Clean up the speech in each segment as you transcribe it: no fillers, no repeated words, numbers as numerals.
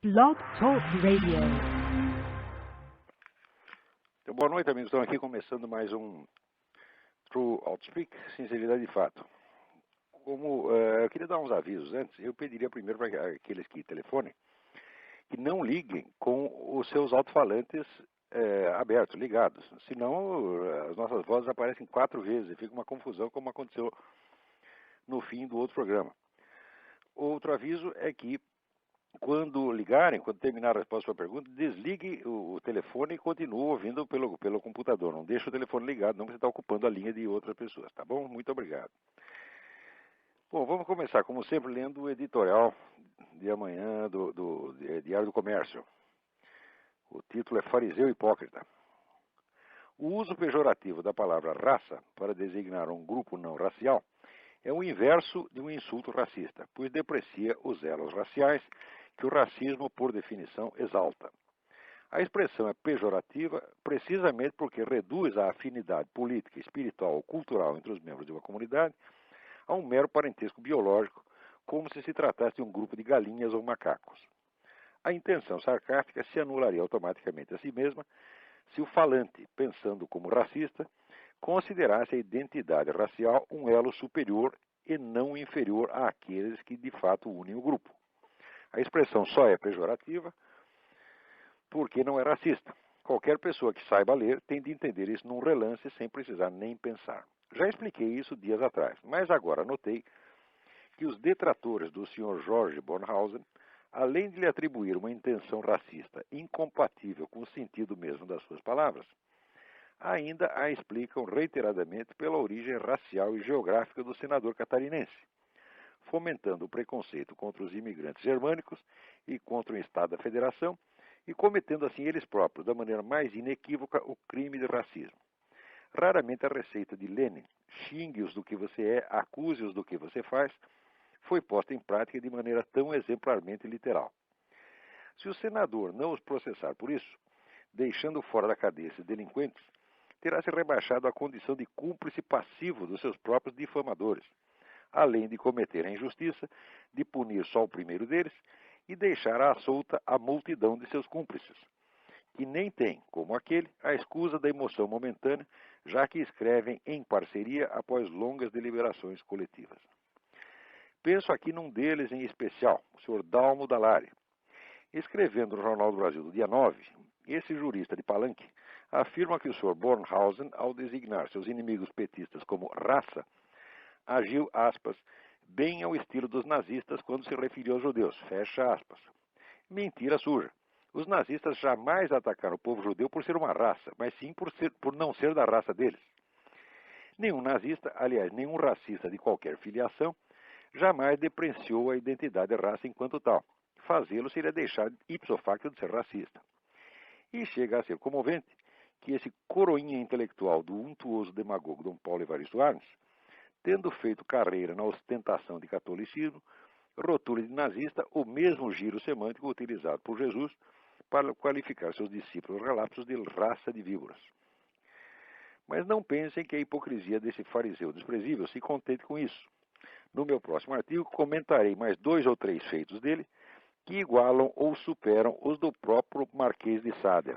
Blog Talk Radio. Então, boa noite, amigos. Estamos aqui começando mais um True Outspeak, Sinceridade de Fato. Eu queria dar uns avisos antes, eu pediria primeiro para aqueles que telefonem que não liguem com os seus alto-falantes abertos, ligados. Senão, as nossas vozes aparecem 4 vezes e fica uma confusão, como aconteceu no fim do outro programa. Outro aviso é que quando ligarem, quando terminar a resposta à pergunta, desligue o telefone e continue ouvindo pelo computador. Não deixe o telefone ligado, não, porque você está ocupando a linha de outras pessoas, tá bom? Muito obrigado. Bom, vamos começar, como sempre, lendo o editorial de amanhã do Diário do Comércio. O título é Fariseu Hipócrita. O uso pejorativo da palavra raça para designar um grupo não racial é o inverso de um insulto racista, pois deprecia os elos raciais que o racismo, por definição, exalta. A expressão é pejorativa precisamente porque reduz a afinidade política, espiritual ou cultural entre os membros de uma comunidade a um mero parentesco biológico, como se tratasse de um grupo de galinhas ou macacos. A intenção sarcástica se anularia automaticamente a si mesma se o falante, pensando como racista, considerasse a identidade racial um elo superior e não inferior àqueles que de fato unem o grupo. A expressão só é pejorativa porque não é racista. Qualquer pessoa que saiba ler tem de entender isso num relance sem precisar nem pensar. Já expliquei isso dias atrás, mas agora notei que os detratores do Sr. George Bornhausen, além de lhe atribuir uma intenção racista incompatível com o sentido mesmo das suas palavras, ainda a explicam reiteradamente pela origem racial e geográfica do senador catarinense, fomentando o preconceito contra os imigrantes germânicos e contra o Estado da Federação, e cometendo assim eles próprios, da maneira mais inequívoca, o crime de racismo. Raramente a receita de Lenin, xingue-os do que você é, acuse-os do que você faz, foi posta em prática de maneira tão exemplarmente literal. Se o senador não os processar por isso, deixando fora da cadeia esses delinquentes, terá se rebaixado à condição de cúmplice passivo dos seus próprios difamadores, além de cometer a injustiça de punir só o primeiro deles e deixar à solta a multidão de seus cúmplices, que nem têm, como aquele, a escusa da emoção momentânea, já que escrevem em parceria após longas deliberações coletivas. Penso aqui num deles em especial, o Sr. Dalmo Dallari. Escrevendo no Jornal do Brasil do dia 9, esse jurista de palanque afirma que o Sr. Bornhausen, ao designar seus inimigos petistas como raça, agiu, aspas, bem ao estilo dos nazistas quando se referiu aos judeus, fecha aspas. Mentira suja. Os nazistas jamais atacaram o povo judeu por ser uma raça, mas sim por não ser da raça deles. Nenhum nazista, aliás, nenhum racista de qualquer filiação, jamais depreciou a identidade de raça enquanto tal. Fazê-lo seria deixar ipso facto de ser racista. E chega a ser comovente que esse coroinha intelectual do untuoso demagogo Dom Paulo Evaristo Arnes, tendo feito carreira na ostentação de catolicismo, rotule de nazista o mesmo giro semântico utilizado por Jesus para qualificar seus discípulos relapsos de raça de víboras. Mas não pensem que a hipocrisia desse fariseu desprezível se contente com isso. No meu próximo artigo, comentarei mais 2 ou 3 feitos dele que igualam ou superam os do próprio Marquês de Sade.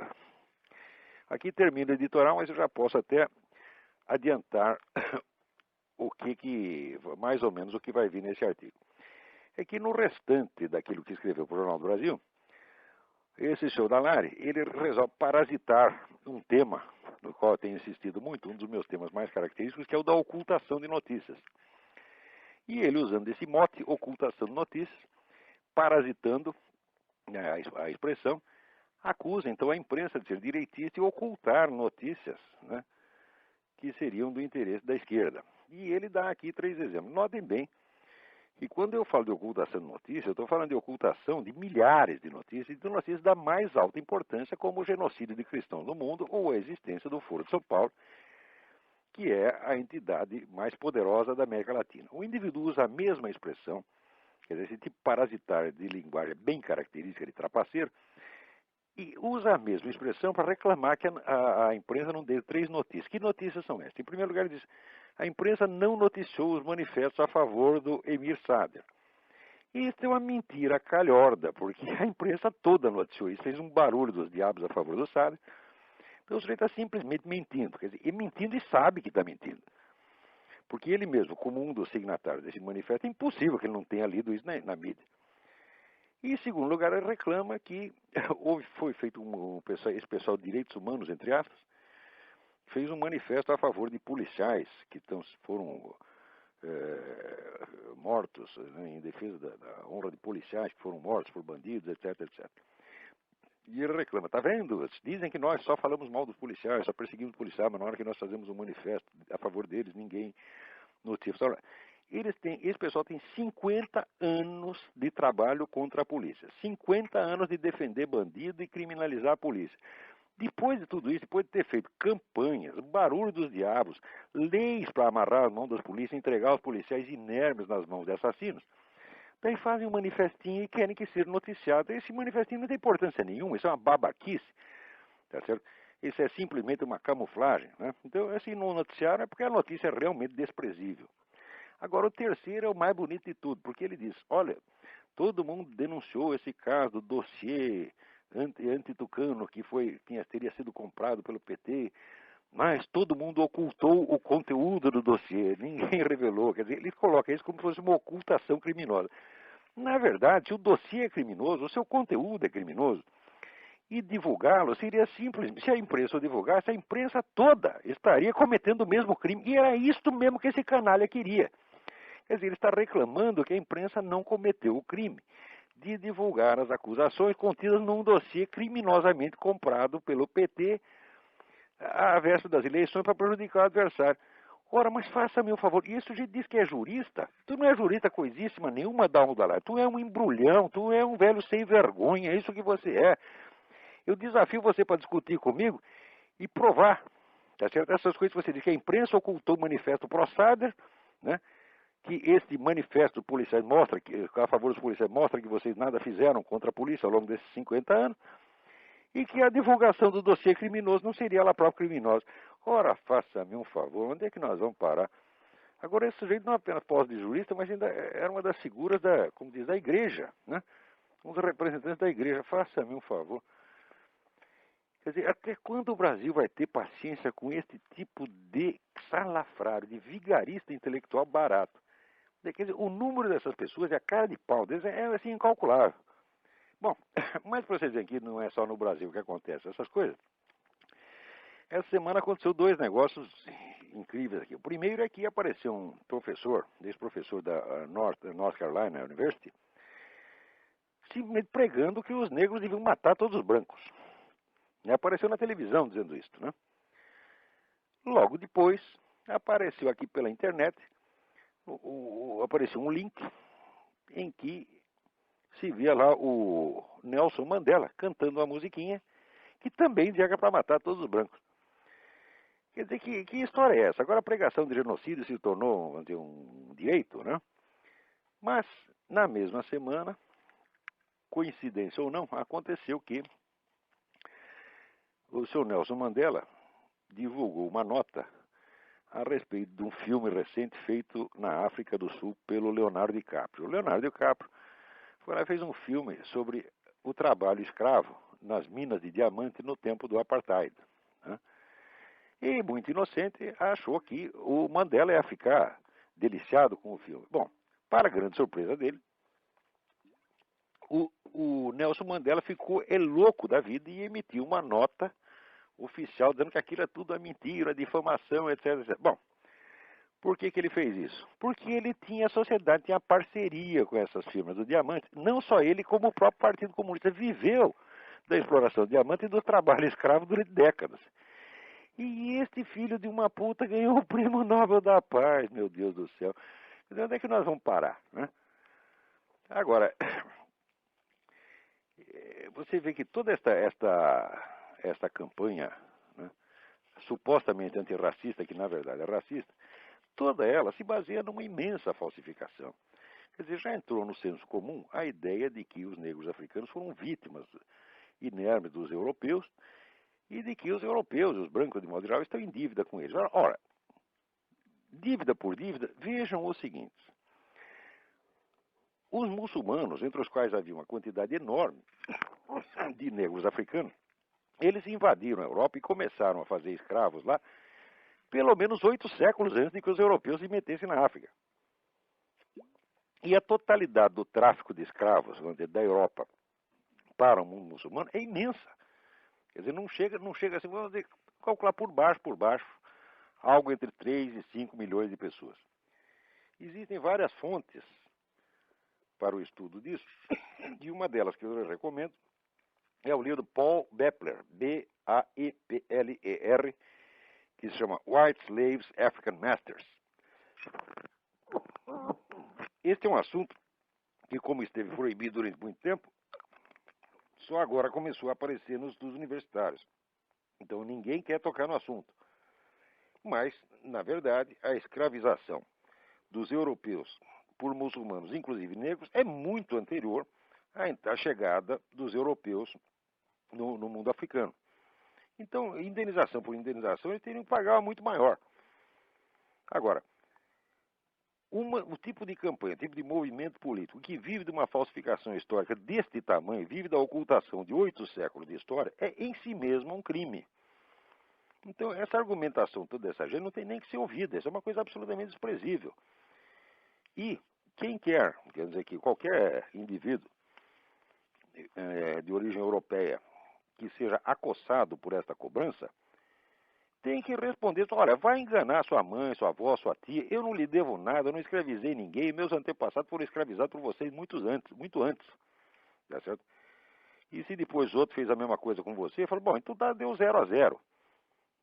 Aqui termina o editorial, mas eu já posso até adiantar mais ou menos o que vai vir nesse artigo. É que no restante daquilo que escreveu para o Jornal do Brasil, esse senhor Dallari, ele resolve parasitar um tema no qual eu tenho insistido muito, um dos meus temas mais característicos, que é o da ocultação de notícias. E ele, usando esse mote, ocultação de notícias, parasitando a expressão, acusa então a imprensa de ser direitista e ocultar notícias, né, que seriam do interesse da esquerda. E ele dá aqui 3 exemplos. Notem bem que quando eu falo de ocultação de notícias, eu estou falando de ocultação de milhares de notícias, e de notícias da mais alta importância, como o genocídio de cristãos no mundo ou a existência do Foro de São Paulo, que é a entidade mais poderosa da América Latina. O indivíduo usa a mesma expressão, quer dizer, esse tipo parasitário de linguagem bem característica de trapaceiro, e usa a mesma expressão para reclamar que a imprensa não deu 3 notícias. Que notícias são essas? Em primeiro lugar, ele diz, a imprensa não noticiou os manifestos a favor do Emir Sader. Isso é uma mentira calhorda, porque a imprensa toda noticiou isso, fez um barulho dos diabos a favor do Salles. Então o sujeito está simplesmente mentindo, quer dizer, e mentindo e sabe que está mentindo. Porque ele mesmo, como um dos signatários desse manifesto, é impossível que ele não tenha lido isso na mídia. E, em segundo lugar, ele reclama que foi feito esse pessoal de direitos humanos, entre aspas, fez um manifesto a favor de policiais que foram mortos, né, em defesa da honra de policiais que foram mortos por bandidos, etc, etc. E ele reclama, tá vendo? Dizem que nós só falamos mal dos policiais, só perseguimos os policiais, mas na hora que nós fazemos um manifesto a favor deles, ninguém notifica. Esse pessoal tem 50 anos de trabalho contra a polícia, 50 anos de defender bandido e criminalizar a polícia. Depois de tudo isso, depois de ter feito campanhas, barulho dos diabos, leis para amarrar as mãos das polícias, entregar os policiais inermes nas mãos de assassinos, daí fazem um manifestinho e querem que seja noticiado. Esse manifestinho não tem importância nenhuma, isso é uma babaquice, tá certo? Isso é simplesmente uma camuflagem, né? Então, assim, no noticiário é porque a notícia é realmente desprezível. Agora, o terceiro é o mais bonito de tudo, porque ele diz, olha, todo mundo denunciou esse caso do dossiê anti-tucano que teria sido comprado pelo PT, mas todo mundo ocultou o conteúdo do dossiê, ninguém revelou. Quer dizer, ele coloca isso como se fosse uma ocultação criminosa. Na verdade, se o dossiê é criminoso, o seu conteúdo é criminoso, e divulgá-lo seria simples. Se a imprensa o divulgasse, a imprensa toda estaria cometendo o mesmo crime. E era isto mesmo que esse canalha queria. Quer dizer, ele está reclamando que a imprensa não cometeu o crime de divulgar as acusações contidas num dossiê criminosamente comprado pelo PT à véspera das eleições para prejudicar o adversário. Ora, mas faça-me um favor, isso já diz que é jurista? Tu não é jurista coisíssima nenhuma da onda lá. Tu é um embrulhão, tu é um velho sem vergonha, é isso que você é. Eu desafio você para discutir comigo e provar, tá certo? Essas coisas que você diz que a imprensa ocultou o manifesto Pro-Sader, né? Que este manifesto policiais mostra, a favor dos policiais, mostra que vocês nada fizeram contra a polícia ao longo desses 50 anos, e que a divulgação do dossiê criminoso não seria ela própria criminosa. Ora, faça-me um favor, onde é que nós vamos parar? Agora, esse sujeito não apenas pós de jurista, mas ainda era uma das figuras como diz, da igreja, né? Um dos representantes da igreja. Faça-me um favor. Quer dizer, até quando o Brasil vai ter paciência com este tipo de salafrário, de vigarista intelectual barato? Quer dizer, o número dessas pessoas e a cara de pau deles é assim incalculável. Bom, mas para vocês verem que não é só no Brasil que acontece essas coisas. Essa semana aconteceu dois negócios incríveis aqui. O primeiro é que apareceu um professor, ex-professor da North Carolina University, simplesmente pregando que os negros deviam matar todos os brancos. E apareceu na televisão dizendo isso, né? Logo depois, apareceu aqui pela internet, apareceu um link em que se via lá o Nelson Mandela cantando uma musiquinha que também dizia que é para matar todos os brancos. Quer dizer, que história é essa? Agora a pregação de genocídio se tornou, vamos dizer, um direito, né? Mas, na mesma semana, coincidência ou não, aconteceu que o senhor Nelson Mandela divulgou uma nota a respeito de um filme recente feito na África do Sul pelo Leonardo DiCaprio. O Leonardo DiCaprio foi lá e fez um filme sobre o trabalho escravo nas minas de diamante no tempo do Apartheid, né? E, muito inocente, achou que o Mandela ia ficar deliciado com o filme. Bom, para grande surpresa dele, o Nelson Mandela ficou louco da vida e emitiu uma nota oficial dizendo que aquilo é tudo a mentira, a difamação, etc, etc. Bom, por que ele fez isso? Porque ele tinha, a sociedade tinha parceria com essas firmas do diamante. Não só ele, como o próprio Partido Comunista viveu da exploração do diamante e do trabalho escravo durante décadas. E este filho de uma puta ganhou o Prêmio Nobel da Paz, meu Deus do céu. Onde é que nós vamos parar, né? Agora, você vê que toda esta campanha, né, supostamente antirracista, que na verdade é racista, toda ela se baseia numa imensa falsificação. Quer dizer, já entrou no senso comum a ideia de que os negros africanos foram vítimas inermes dos europeus e de que os europeus, os brancos de modo geral, estão em dívida com eles. Ora, dívida por dívida, vejam o seguinte. Os muçulmanos, entre os quais havia uma quantidade enorme de negros africanos, eles invadiram a Europa e começaram a fazer escravos lá pelo menos 8 séculos antes de que os europeus se metessem na África. E a totalidade do tráfico de escravos, vamos dizer, da Europa para o mundo muçulmano é imensa. Quer dizer, não chega assim, vamos dizer, calcular por baixo, algo entre 3 e 5 milhões de pessoas. Existem várias fontes para o estudo disso, e uma delas que eu recomendo é o livro Paul Bepler, B-A-E-P-L-E-R, que se chama White Slaves, African Masters. Este é um assunto que, como esteve proibido durante muito tempo, só agora começou a aparecer nos estudos universitários. Então ninguém quer tocar no assunto. Mas, na verdade, a escravização dos europeus por muçulmanos, inclusive negros, é muito anterior à chegada dos europeus no mundo africano. Então, indenização por indenização, eles teriam que pagar muito maior. Agora, o tipo de campanha, o tipo de movimento político que vive de uma falsificação histórica deste tamanho, vive da ocultação de 8 séculos de história, é em si mesmo um crime. Então, essa argumentação toda dessa gente não tem nem que ser ouvida, isso é uma coisa absolutamente desprezível. E quem quer dizer que qualquer indivíduo de origem europeia que seja acossado por esta cobrança, tem que responder, olha, vai enganar sua mãe, sua avó, sua tia, eu não lhe devo nada, eu não escravizei ninguém, meus antepassados foram escravizados por vocês muito antes, tá certo? E se depois outro fez a mesma coisa com você, fala, bom, então deu 0 a 0,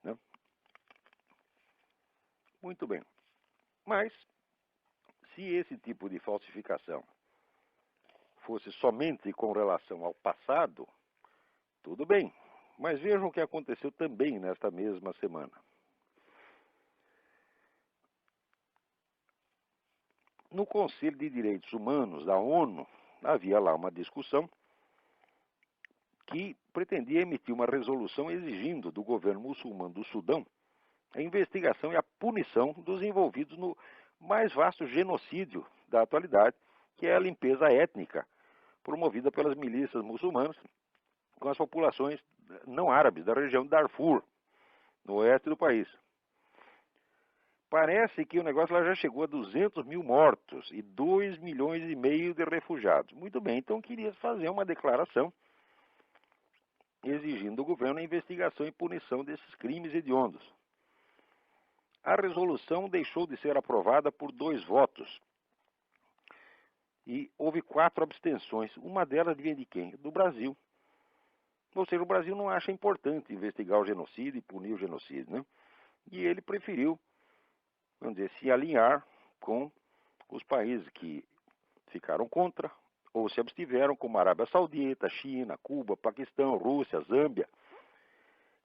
né? Muito bem. Mas, se esse tipo de falsificação fosse somente com relação ao passado, tudo bem. Mas vejam o que aconteceu também nesta mesma semana. No Conselho de Direitos Humanos da ONU, havia lá uma discussão que pretendia emitir uma resolução exigindo do governo muçulmano do Sudão a investigação e a punição dos envolvidos no mais vasto genocídio da atualidade, que é a limpeza étnica promovida pelas milícias muçulmanas com as populações não árabes da região de Darfur, no oeste do país. Parece que o negócio lá já chegou a 200 mil mortos e 2 milhões e meio de refugiados. Muito bem, então queria fazer uma declaração exigindo do governo a investigação e punição desses crimes hediondos. A resolução deixou de ser aprovada por 2 votos. E houve 4 abstenções. Uma delas vinha de quem? Do Brasil. Ou seja, o Brasil não acha importante investigar o genocídio e punir o genocídio, né? E ele preferiu, vamos dizer, se alinhar com os países que ficaram contra ou se abstiveram, como a Arábia Saudita, China, Cuba, Paquistão, Rússia, Zâmbia.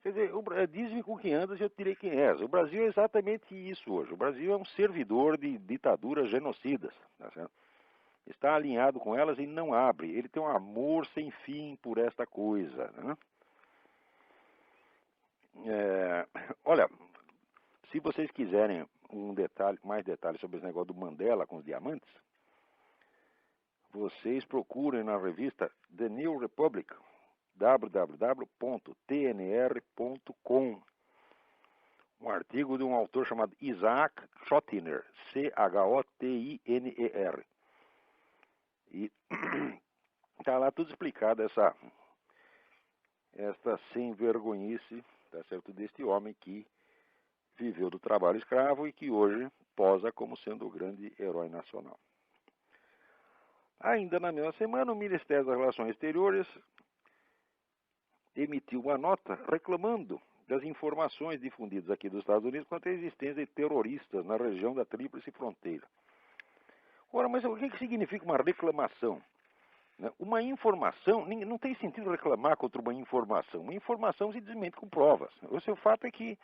Quer dizer, diz-me com quem andas e eu direi quem és. O Brasil é exatamente isso hoje. O Brasil é um servidor de ditaduras genocidas, tá certo? Está alinhado com elas e não abre. Ele tem um amor sem fim por esta coisa, né? Olha, se vocês quiserem mais detalhes sobre esse negócio do Mandela com os diamantes, vocês procurem na revista The New Republic, www.tnr.com, um artigo de um autor chamado Isaac Chotiner, C-H-O-T-I-N-E-R. E está lá tudo explicado, esta sem vergonhice, tá certo, deste homem que viveu do trabalho escravo e que hoje posa como sendo o grande herói nacional. Ainda na mesma semana, o Ministério das Relações Exteriores emitiu uma nota reclamando das informações difundidas aqui dos Estados Unidos quanto à existência de terroristas na região da Tríplice Fronteira. Ora, mas o que significa uma reclamação? Uma informação, não tem sentido reclamar contra uma informação. Uma informação se desmente com provas. O seu fato é que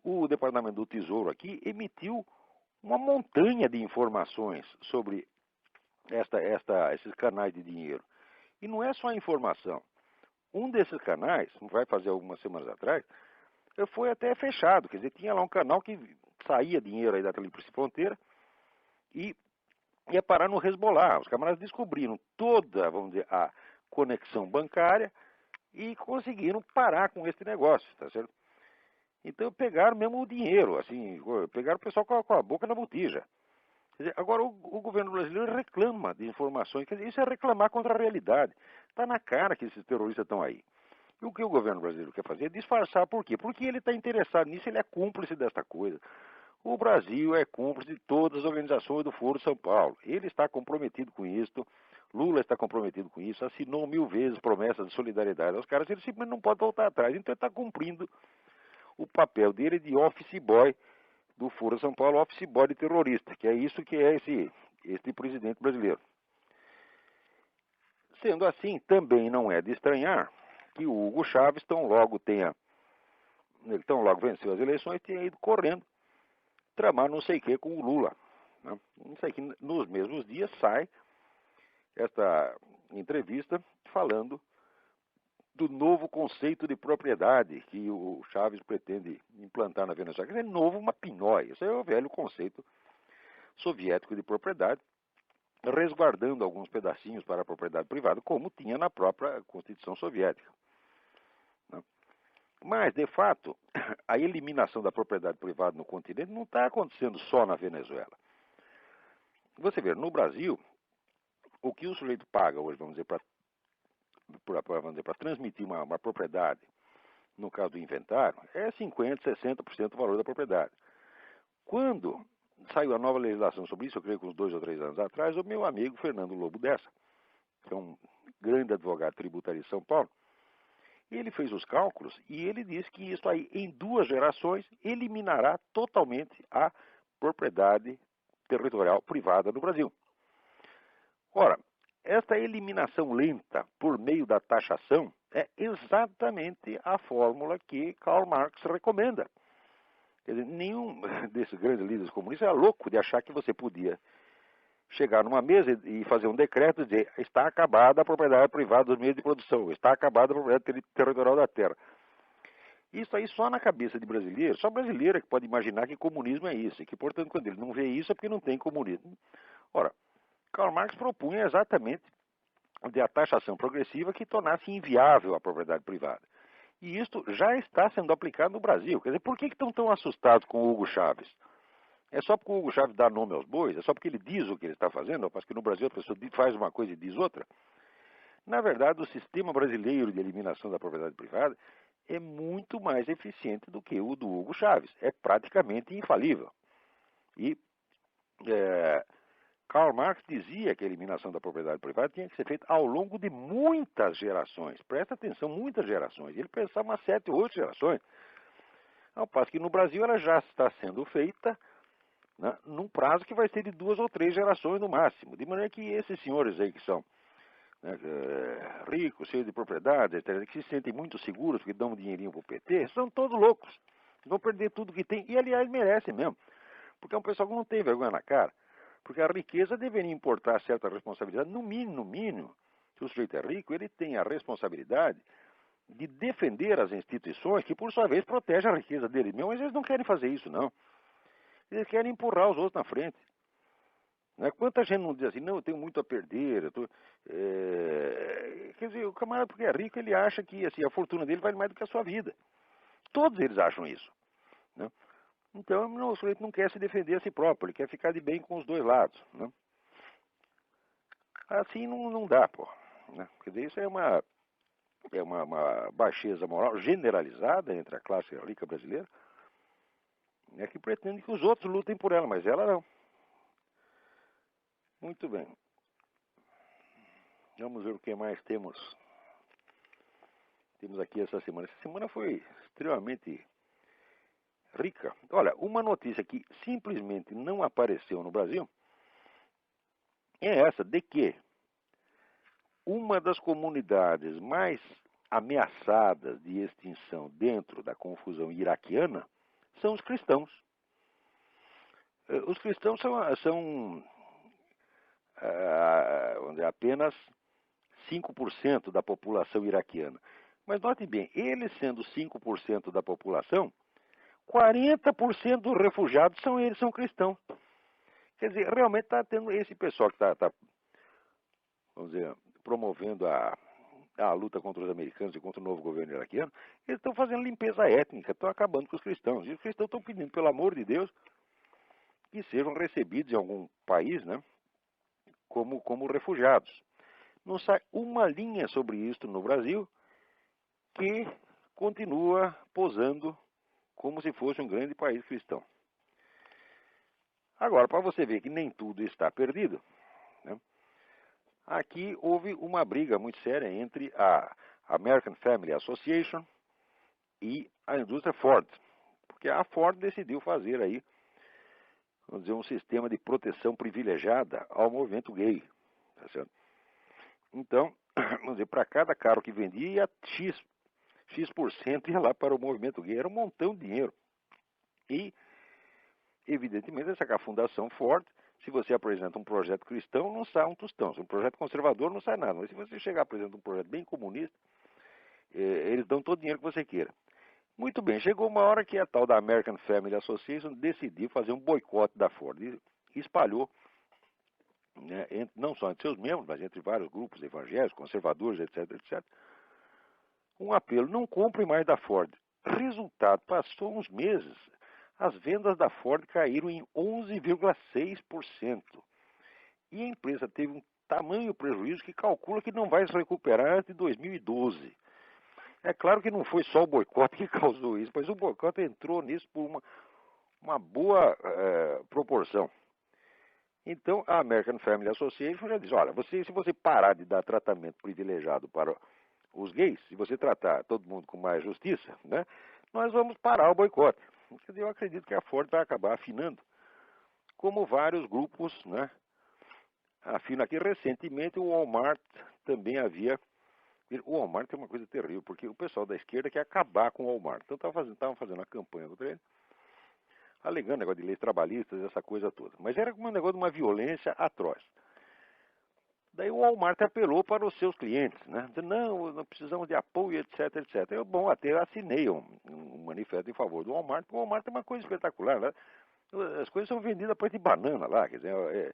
o Departamento do Tesouro aqui emitiu uma montanha de informações sobre esses canais de dinheiro. E não é só a informação. Um desses canais, vai fazer algumas semanas atrás, foi até fechado. Quer dizer, tinha lá um canal que saía dinheiro aí da Tríplice Fronteira e ia parar no Hezbollah. Os camaradas descobriram toda, vamos dizer, a conexão bancária e conseguiram parar com esse negócio, tá certo? Então pegaram mesmo o dinheiro, assim, pegaram o pessoal com a boca na botija. Quer dizer, agora o governo brasileiro reclama de informações, quer dizer, isso é reclamar contra a realidade. Está na cara que esses terroristas estão aí. E o que o governo brasileiro quer fazer é disfarçar. Por quê? Porque ele está interessado nisso, ele é cúmplice desta coisa. O Brasil é cúmplice de todas as organizações do Foro de São Paulo. Ele está comprometido com isso, Lula está comprometido com isso, assinou 1000 vezes promessas de solidariedade aos caras, ele simplesmente não pode voltar atrás. Então ele está cumprindo o papel dele de office boy do Foro de São Paulo, office boy de terrorista, que é isso que é esse presidente brasileiro. Sendo assim, também não é de estranhar que o Hugo Chávez tão logo venceu as eleições, tenha ido correndo tramar não sei o que com o Lula. Né? Não sei que nos mesmos dias sai esta entrevista falando do novo conceito de propriedade que o Chávez pretende implantar na Venezuela. Quer dizer, novo uma pinóia. Isso é o velho conceito soviético de propriedade, resguardando alguns pedacinhos para a propriedade privada, como tinha na própria Constituição Soviética. Né? Mas, de fato, a eliminação da propriedade privada no continente não está acontecendo só na Venezuela. Você vê, no Brasil, o que o sujeito paga hoje, vamos dizer, para transmitir uma propriedade, no caso do inventário, é 50%, 60% do valor da propriedade. Quando saiu a nova legislação sobre isso, eu creio que uns 2 ou 3 anos atrás, o meu amigo Fernando Lobo Dessa, que é um grande advogado tributário de São Paulo, ele fez os cálculos e ele disse que isso aí, em 2 gerações, eliminará totalmente a propriedade territorial privada no Brasil. Ora, esta eliminação lenta por meio da taxação é exatamente a fórmula que Karl Marx recomenda. Quer dizer, nenhum desses grandes líderes comunistas era louco de achar que você podia chegar numa mesa e fazer um decreto e dizer está acabada a propriedade privada dos meios de produção, está acabada a propriedade territorial da terra. Isso aí só na cabeça de brasileiro, só brasileiro é que pode imaginar que comunismo é isso, e que, portanto, quando ele não vê isso é porque não tem comunismo. Ora, Karl Marx propunha exatamente a taxação progressiva que tornasse inviável a propriedade privada. E isto já está sendo aplicado no Brasil. Quer dizer, por que estão tão assustados com o Hugo Chávez? É só porque o Hugo Chávez dá nome aos bois? É só porque ele diz o que ele está fazendo? Porque no Brasil a pessoa faz uma coisa e diz outra? Na verdade, o sistema brasileiro de eliminação da propriedade privada é muito mais eficiente do que o do Hugo Chávez. É praticamente infalível. E Karl Marx dizia que a eliminação da propriedade privada tinha que ser feita ao longo de muitas gerações. Presta atenção, muitas gerações. Ele pensava umas 7 ou 8 gerações. Ao passo que no Brasil ela já está sendo feita, né, num prazo que vai ser de 2 ou 3 gerações no máximo. De maneira que esses senhores aí que são, né, ricos, cheios de propriedade, etc., que se sentem muito seguros porque dão um dinheirinho para o PT, são todos loucos. Vão perder tudo que tem. E, aliás, merecem mesmo. Porque é um pessoal que não tem vergonha na cara. Porque a riqueza deveria importar certa responsabilidade. No mínimo, se o sujeito é rico, ele tem a responsabilidade de defender as instituições que, por sua vez, protegem a riqueza dele mesmo. Mas eles não querem fazer isso, não. Eles querem empurrar os outros na frente. Né? Quanta gente não diz assim, não, eu tenho muito a perder. Quer dizer, o camarada, porque é rico, ele acha que assim, a fortuna dele vale mais do que a sua vida. Todos eles acham isso. Né? Então, o sujeito não quer se defender a si próprio, ele quer ficar de bem com os dois lados. Né? Assim não dá, pô. Né? Quer dizer, isso é uma baixeza moral generalizada entre a classe rica brasileira, né, que pretende que os outros lutem por ela, mas ela não. Muito bem. Vamos ver o que mais temos. Temos aqui essa semana. Essa semana foi extremamente rica. Olha, uma notícia que simplesmente não apareceu no Brasil é essa, de que uma das comunidades mais ameaçadas de extinção dentro da confusão iraquiana são os cristãos. Os cristãos são apenas 5% da população iraquiana. Mas note bem, eles sendo 5% da população, 40% dos refugiados são cristãos. Quer dizer, realmente está tendo esse pessoal que está, vamos dizer, promovendo a luta contra os americanos e contra o novo governo iraquiano, eles estão fazendo limpeza étnica, estão acabando com os cristãos. E os cristãos estão pedindo, pelo amor de Deus, que sejam recebidos em algum país, né, como refugiados. Não sai uma linha sobre isso no Brasil, que continua posando como se fosse um grande país cristão. Agora, para você ver que nem tudo está perdido, né, aqui houve uma briga muito séria entre a American Family Association e a indústria Ford, porque a Ford decidiu fazer aí, vamos dizer, um sistema de proteção privilegiada ao movimento gay, tá certo? Então, vamos dizer, para cada carro que vendia, X% ia lá para o movimento gay, era um montão de dinheiro. E, evidentemente, essa é a Fundação Ford, se você apresenta um projeto cristão, não sai um tostão. Se um projeto conservador, não sai nada. Mas se você chegar apresentando um projeto bem comunista, eles dão todo o dinheiro que você queira. Muito bem, chegou uma hora que a tal da American Family Association decidiu fazer um boicote da Ford. E espalhou, né, não só entre seus membros, mas entre vários grupos evangélicos, conservadores, etc, etc, um apelo: não compre mais da Ford. Resultado, passou uns meses, as vendas da Ford caíram em 11,6%. E a empresa teve um tamanho prejuízo que calcula que não vai se recuperar antes de 2012. É claro que não foi só o boicote que causou isso, mas o boicote entrou nisso por uma boa proporção. Então, a American Family Association já diz: olha, se você parar de dar tratamento privilegiado para os gays, se você tratar todo mundo com mais justiça, né, nós vamos parar o boicote. Eu acredito que a Ford vai acabar afinando, como vários grupos, né, afina aqui. Recentemente o Walmart também havia... O Walmart é uma coisa terrível, porque o pessoal da esquerda quer acabar com o Walmart. Então estavam fazendo a campanha contra ele, alegando negócio de leis trabalhistas, essa coisa toda. Mas era um negócio de uma violência atroz. Daí o Walmart apelou para os seus clientes, né? Dizendo: não precisamos de apoio, etc, etc. Eu, bom, até assinei um manifesto em favor do Walmart, porque o Walmart é uma coisa espetacular, né? As coisas são vendidas a preço de banana lá, quer dizer,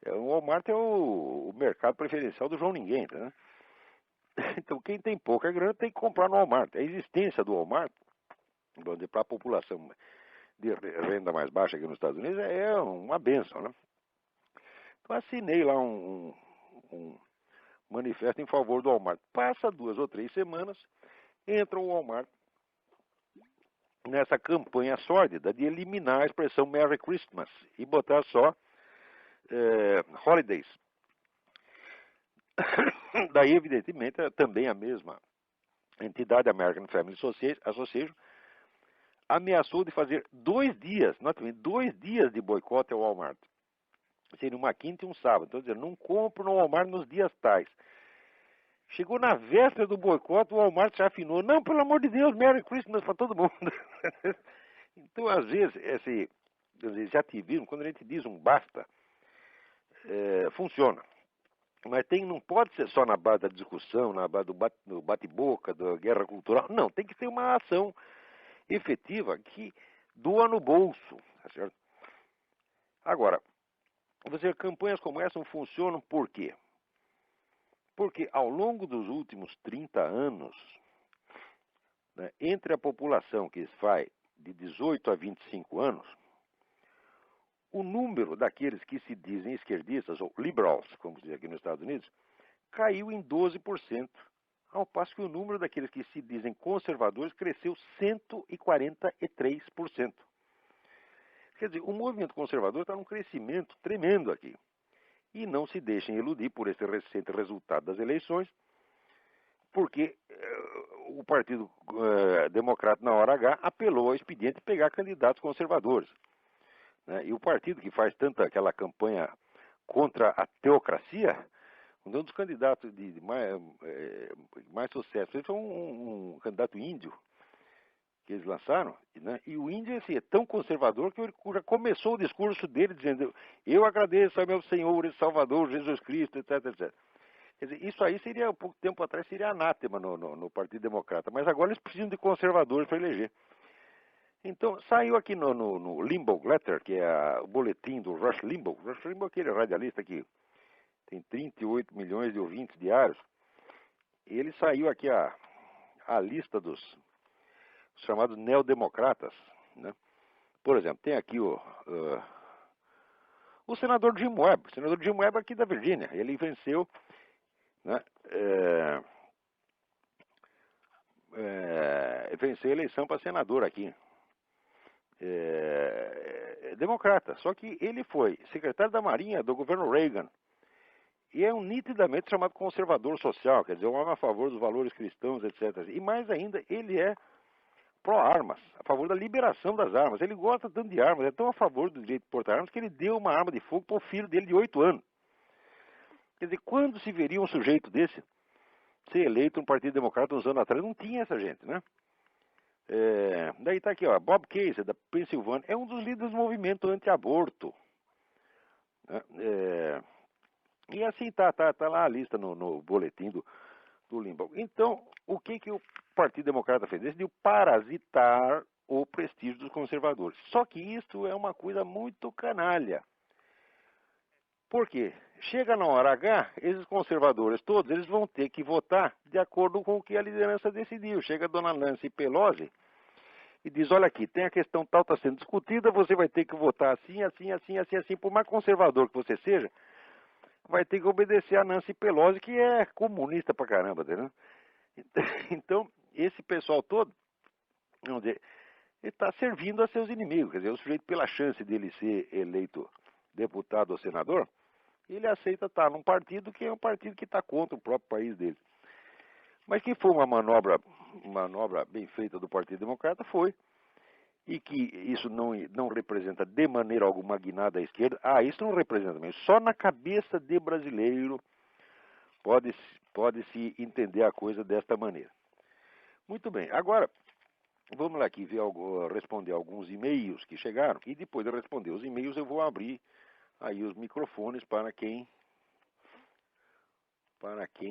o Walmart é o mercado preferencial do João Ninguém, né? Então quem tem pouca grana tem que comprar no Walmart. A existência do Walmart, para a população de renda mais baixa aqui nos Estados Unidos, é uma benção, né? Então assinei lá um manifesto em favor do Walmart. Passa 2 ou 3 semanas, entra o Walmart nessa campanha sórdida de eliminar a expressão Merry Christmas e botar só Holidays. Daí, evidentemente, também a mesma entidade, American Family Association, ameaçou de fazer 2 dias, notablemente 2 dias de boicote ao Walmart. Seria uma quinta e um sábado. Então, dizendo, não compro no Walmart nos dias tais. Chegou na véspera do boicote, o Walmart já afinou: não, pelo amor de Deus, Merry Christmas para todo mundo. Então, às vezes, esse ativismo, quando a gente diz um basta, funciona. Mas não pode ser só na base da discussão, na base do bate-boca, da guerra cultural. Não, tem que ter uma ação efetiva que doa no bolso. Tá certo? Agora, campanhas como essa não funcionam por quê? Porque ao longo dos últimos 30 anos, né, entre a população que vai de 18 a 25 anos, o número daqueles que se dizem esquerdistas, ou liberals, como se diz aqui nos Estados Unidos, caiu em 12%, ao passo que o número daqueles que se dizem conservadores cresceu 143%. Quer dizer, o movimento conservador está num crescimento tremendo aqui. E não se deixem iludir por esse recente resultado das eleições, porque o Partido Democrata, na hora H, apelou ao expediente de pegar candidatos conservadores. Né? E o partido que faz tanta aquela campanha contra a teocracia, um dos candidatos de mais sucesso foi um candidato índio que eles lançaram, né? E o índio assim, é tão conservador que ele já começou o discurso dele dizendo: eu agradeço ao meu Senhor e Salvador Jesus Cristo, etc, etc. Quer dizer, isso aí seria, um pouco tempo atrás, seria anátema no Partido Democrata, mas agora eles precisam de conservadores para eleger. Então, saiu aqui no Limbaugh Letter, que é o boletim do Rush Limbaugh. Rush Limbaugh é aquele radialista que tem 38 milhões de ouvintes diários. Ele saiu aqui a lista dos chamados neodemocratas, né? Por exemplo, tem aqui o senador Jim Webb. O senador Jim Webb aqui da Virgínia. Ele venceu, né, venceu a eleição para senador aqui. Democrata. Só que ele foi secretário da Marinha do governo Reagan. E é um nitidamente chamado conservador social, quer dizer, um homem a favor dos valores cristãos, etc. E mais ainda, ele é pró-armas, a favor da liberação das armas. Ele gosta tanto de armas, é tão a favor do direito de portar armas que ele deu uma arma de fogo para o filho dele de 8 anos. Quer dizer, quando se veria um sujeito desse ser eleito no Partido Democrata uns anos atrás? Não tinha essa gente, né? Daí está aqui, ó, Bob Casey, da Pensilvânia, é um dos líderes do movimento anti-aborto. Né? E assim tá lá a lista no boletim do Limbaugh. Então, o que o Partido Democrata fez? Decidiu parasitar o prestígio dos conservadores. Só que isso é uma coisa muito canalha. Por quê? Chega na hora H, esses conservadores todos, eles vão ter que votar de acordo com o que a liderança decidiu. Chega a dona Nancy Pelosi e diz, olha aqui, tem a questão tal, está sendo discutida, você vai ter que votar assim, assim, assim, assim, assim. Por mais conservador que você seja, vai ter que obedecer a Nancy Pelosi, que é comunista pra caramba, entendeu? Então, esse pessoal todo, vamos dizer, ele está servindo a seus inimigos. Quer dizer, o sujeito, pela chance dele ser eleito deputado ou senador, ele aceita estar num partido que é um partido que está contra o próprio país dele. Mas que foi uma manobra bem feita do Partido Democrata, foi. E que isso não representa de maneira alguma a guinada à esquerda. Isso não representa mesmo. Só na cabeça de brasileiro pode-se entender a coisa desta maneira. Muito bem, agora vamos lá aqui responder alguns e-mails que chegaram. E depois de responder os e-mails eu vou abrir aí os microfones para quem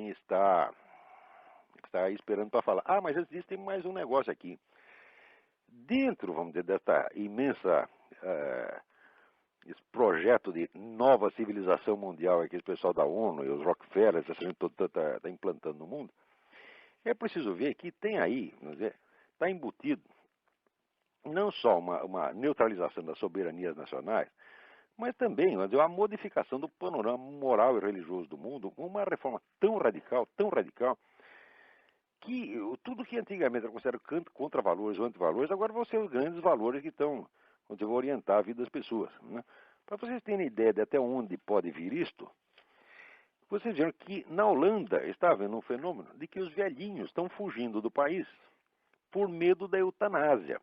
está esperando para falar. Mas antes disso tem mais um negócio aqui. Dentro, vamos dizer, desta imensa esse projeto de nova civilização mundial que esse pessoal da ONU e os Rockefeller, essa gente toda está implantando no mundo, é preciso ver que tem aí, vamos dizer, está embutido não só uma neutralização das soberanias nacionais, mas também, vamos dizer, a modificação do panorama moral e religioso do mundo, uma reforma tão radical, que tudo que antigamente era considerado contra valores ou antivalores, agora vão ser os grandes valores que estão, vão orientar a vida das pessoas. Né? Para vocês terem ideia de até onde pode vir isto, vocês viram que na Holanda está havendo um fenômeno de que os velhinhos estão fugindo do país por medo da eutanásia.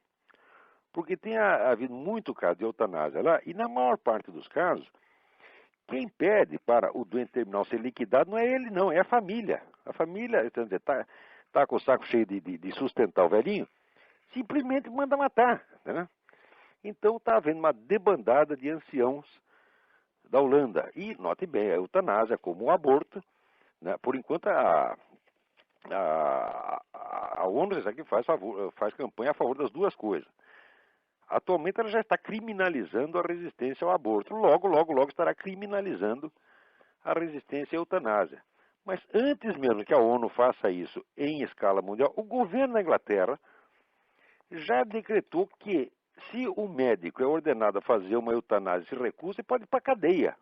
Porque tem havido muito caso de eutanásia lá, e na maior parte dos casos, quem pede para o doente terminal ser liquidado não é ele, não, é a família. A família está com o saco cheio de sustentar o velhinho, simplesmente manda matar. Né? Então está havendo uma debandada de anciãos da Holanda. E, note bem, a eutanásia como o aborto, né? Por enquanto a ONU aqui faz campanha a favor das duas coisas. Atualmente ela já está criminalizando a resistência ao aborto. Logo estará criminalizando a resistência à eutanásia. Mas antes mesmo que a ONU faça isso em escala mundial, o governo da Inglaterra já decretou que se o médico é ordenado a fazer uma eutanásia e se recusa, ele pode ir para a cadeia.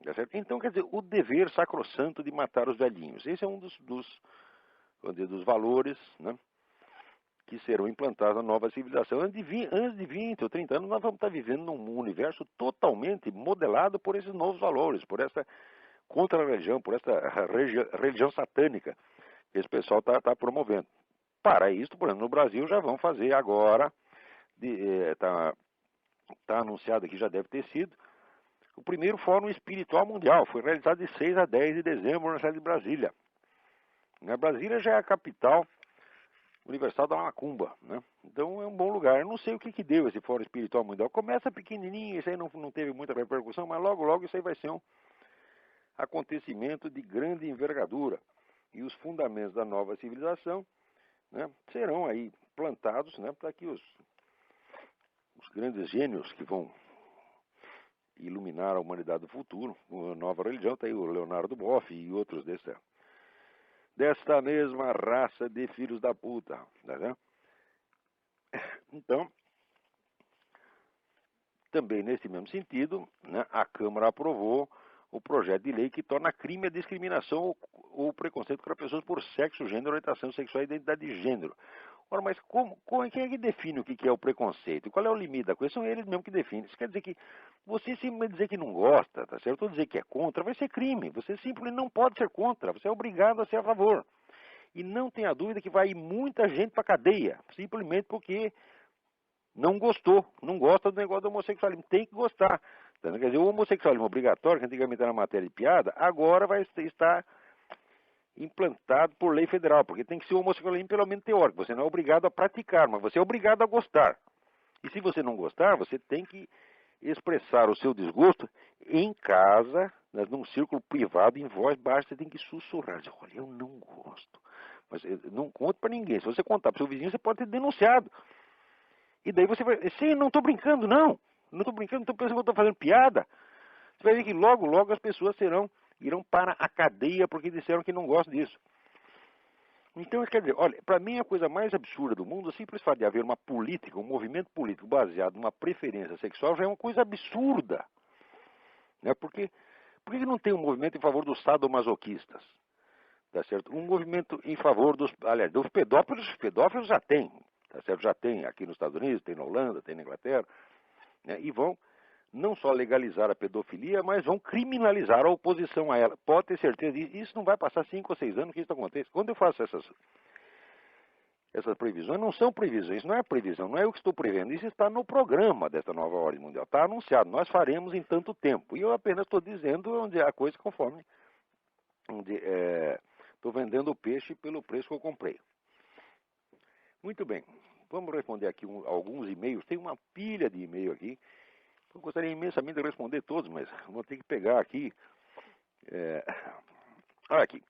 Tá certo? Então, quer dizer, o dever sacrossanto de matar os velhinhos. Esse é um dos valores, né, que serão implantados na nova civilização. Antes de 20 ou 30 anos, nós vamos estar vivendo num universo totalmente modelado por esses novos valores, por essa contra-religião, por essa religião satânica que esse pessoal está promovendo. Para isso, por exemplo, no Brasil já vão fazer agora, está anunciado aqui, já deve ter sido, o primeiro Fórum Espiritual Mundial. Foi realizado de 6 a 10 de dezembro na cidade de Brasília. Brasília já é a capital universal da macumba, né? Então é um bom lugar. Eu não sei o que deu esse Fórum Espiritual Mundial. Começa pequenininho, isso aí não teve muita repercussão, mas logo isso aí vai ser um acontecimento de grande envergadura. E os fundamentos da nova civilização né, serão aí plantados, né, para que os grandes gênios que vão iluminar a humanidade do futuro, uma nova religião, está aí o Leonardo Boff e outros desta mesma raça de filhos da puta, tá vendo? Então, também nesse mesmo sentido, né, a Câmara aprovou o projeto de lei que torna crime a discriminação ou preconceito contra pessoas por sexo, gênero, orientação sexual e identidade de gênero. Ora, mas quem é que define o que é o preconceito? Qual é o limite da coisa? São eles mesmos que definem. Isso quer dizer que você simplesmente dizer que não gosta, tá certo? Ou dizer que é contra, vai ser crime. Você simplesmente não pode ser contra, você é obrigado a ser a favor. E não tenha dúvida que vai ir muita gente para cadeia, simplesmente porque não gostou, não gosta do negócio do homossexualismo. Tem que gostar. Quer dizer, o homossexualismo obrigatório, que antigamente era matéria de piada, agora vai estar implantado por lei federal, porque tem que ser o homossexualismo pelo menos teórico. Você não é obrigado a praticar, mas você é obrigado a gostar. E se você não gostar, você tem que expressar o seu desgosto em casa, num círculo privado, em voz baixa, você tem que sussurrar. Dizer, olha, eu não gosto. Mas não conte para ninguém. Se você contar para o seu vizinho, você pode ser denunciado. E daí você vai, sim, não estou brincando, não. Não estou brincando, não estou pensando que eu estou fazendo piada. Você vai ver que logo, logo as pessoas irão para a cadeia porque disseram que não gostam disso. Então, quer dizer, olha, para mim a coisa mais absurda do mundo, o simples fato de haver uma política, um movimento político baseado numa preferência sexual já é uma coisa absurda. Né? Por que não tem um movimento em favor dos sadomasoquistas? Tá certo? Um movimento em favor dos pedófilos, os pedófilos já tem, tá certo? Já tem aqui nos Estados Unidos, tem na Holanda, tem na Inglaterra, né? E vão não só legalizar a pedofilia, mas vão criminalizar a oposição a ela. Pode ter certeza disso. Isso não vai passar 5 ou 6 anos que isso acontece. Quando eu faço essas previsões, não são previsões, não é previsão, não é eu que estou prevendo. Isso está no programa dessa nova ordem mundial. Está anunciado. Nós faremos em tanto tempo. E eu apenas estou dizendo onde é a coisa conforme estou vendendo o peixe pelo preço que eu comprei. Muito bem. Vamos responder aqui alguns e-mails. Tem uma pilha de e-mail aqui. Eu gostaria imensamente de responder todos, mas vou ter que pegar aqui. Olha aqui.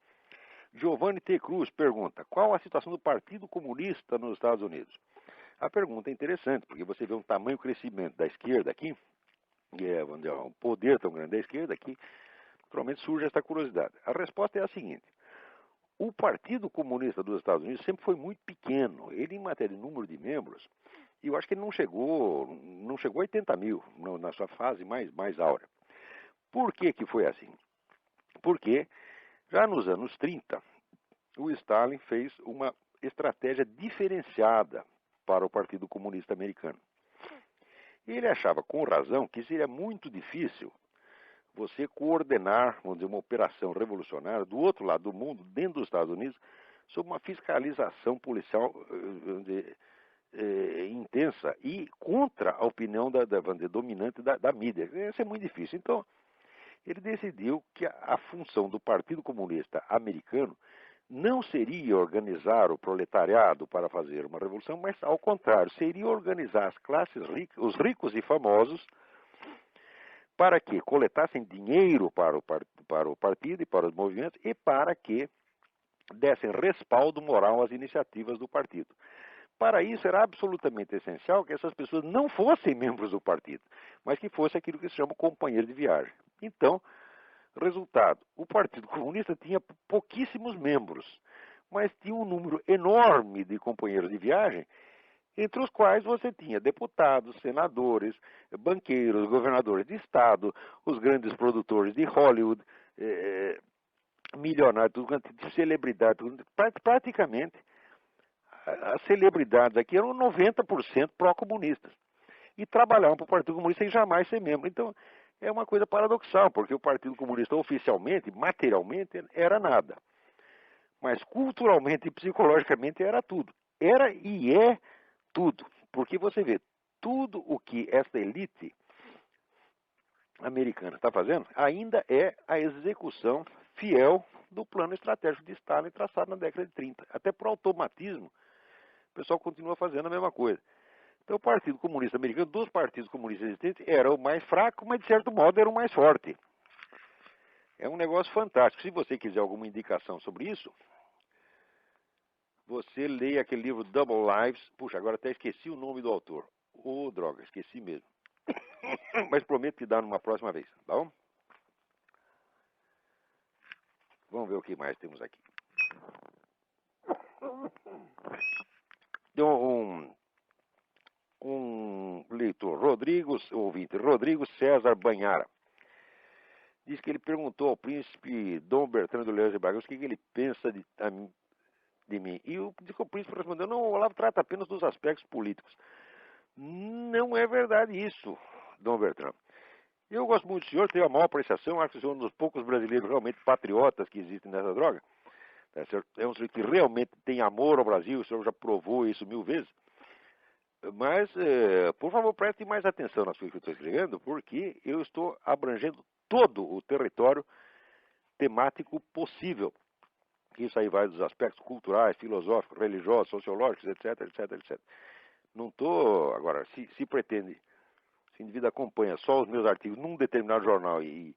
Giovanni T. Cruz pergunta: qual a situação do Partido Comunista nos Estados Unidos? A pergunta é interessante, porque você vê um tamanho crescimento da esquerda aqui, um poder tão grande da esquerda aqui, naturalmente surge essa curiosidade. A resposta é a seguinte: o Partido Comunista dos Estados Unidos sempre foi muito pequeno. Ele, em matéria de número de membros, eu acho que ele não chegou a 80 mil na sua fase mais áurea. Por que foi assim? Porque já nos anos 30, o Stalin fez uma estratégia diferenciada para o Partido Comunista Americano. Ele achava, com razão, que seria muito difícil você coordenar, vamos dizer, uma operação revolucionária do outro lado do mundo, dentro dos Estados Unidos, sob uma fiscalização policial intensa e contra a opinião dominante da mídia. Isso é muito difícil. Então, ele decidiu que a função do Partido Comunista Americano não seria organizar o proletariado para fazer uma revolução, mas, ao contrário, seria organizar as classes ricas, os ricos e famosos, para que coletassem dinheiro para o partido e para os movimentos e para que dessem respaldo moral às iniciativas do partido. Para isso era absolutamente essencial que essas pessoas não fossem membros do partido, mas que fosse aquilo que se chama companheiro de viagem. Então, resultado, o Partido Comunista tinha pouquíssimos membros, mas tinha um número enorme de companheiros de viagem, entre os quais você tinha deputados, senadores, banqueiros, governadores de estado, os grandes produtores de Hollywood, milionários, celebridades, praticamente as celebridades aqui eram 90% pró-comunistas e trabalhavam para o Partido Comunista sem jamais ser membro. Então, é uma coisa paradoxal, porque o Partido Comunista oficialmente, materialmente, era nada. Mas culturalmente e psicologicamente era tudo. Era e é tudo. Porque você vê, tudo o que essa elite americana está fazendo ainda é a execução fiel do plano estratégico de Stalin traçado na década de 30. Até por automatismo, o pessoal continua fazendo a mesma coisa. Então, o Partido Comunista Americano, dos partidos comunistas existentes, era o mais fraco, mas, de certo modo, era o mais forte. É um negócio fantástico. Se você quiser alguma indicação sobre isso, você leia aquele livro Double Lives. Puxa, agora até esqueci o nome do autor. Ô, droga, esqueci mesmo. Mas prometo te dar numa próxima vez, tá bom? Vamos ver o que mais temos aqui. Tem um leitor, Rodrigo César Banhara. Diz que ele perguntou ao príncipe Dom Bertrand do Leão de Bragança o que ele pensa de mim. E o príncipe respondeu, não, o Olavo trata apenas dos aspectos políticos. Não é verdade isso, Dom Bertrand. Eu gosto muito do senhor, tenho a maior apreciação, acho que o senhor é um dos poucos brasileiros realmente patriotas que existem nessa droga. É um senhor que realmente tem amor ao Brasil, o senhor já provou isso 1000 vezes. Mas, por favor, preste mais atenção nas coisas que eu estou escrevendo, porque eu estou abrangendo todo o território temático possível. Isso aí vai dos aspectos culturais, filosóficos, religiosos, sociológicos, etc, etc, etc. Não estou, agora, se pretende, se o indivíduo acompanha só os meus artigos num determinado jornal e